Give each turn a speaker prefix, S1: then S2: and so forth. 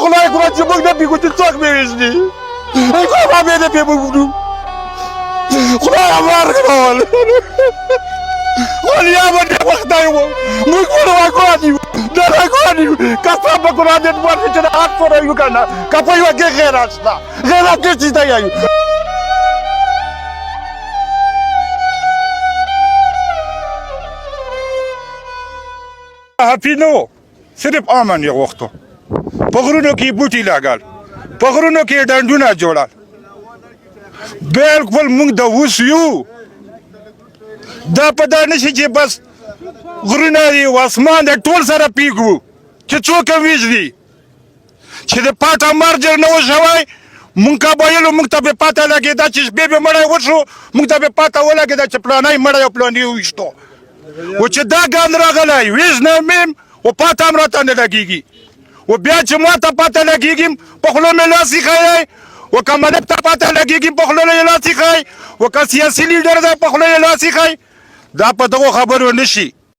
S1: خدای ګور چې موږ نه پیګو چې څوک مې وژني کومه مې نه پیګو خدای امر کول ولیا باندې وخت دی موږ ورو کوو دا راکوو کاڅه په قرآن دې ورته چې حق پورې یو کنه کپه یو کې غیر استا غیر کې څه دی یو هپینو صرف امن یو وختو په غرونو کې بوټي لاګل په غرونو کې ډنډونه جوړل بالکل موږ د اوس یو دا په دا نشي چې بس غرونه دي او اسمان د ټول سره پیګو چې څوک ویژدي چې د پاټه مرجر نه وشوي مونږ کابایلو مونږ ته به پاته لګېده چې شپې به مړی وشو مونږ ته به پاته ولګېده چې پلانی مړی او پلاني وویشتو و چې دا ګان راغلی ویژنه میم و پاته هم راته نه لګېږي و بیا چې ما ته پاته لګېږي په خوله مې لاس ایښی و که ملک ته پاته لګېږي په خوله یې لاس ایښی و که سیاسي لیډر دی په خوله یې لاس ایښی دا په دغو خبرو نه شي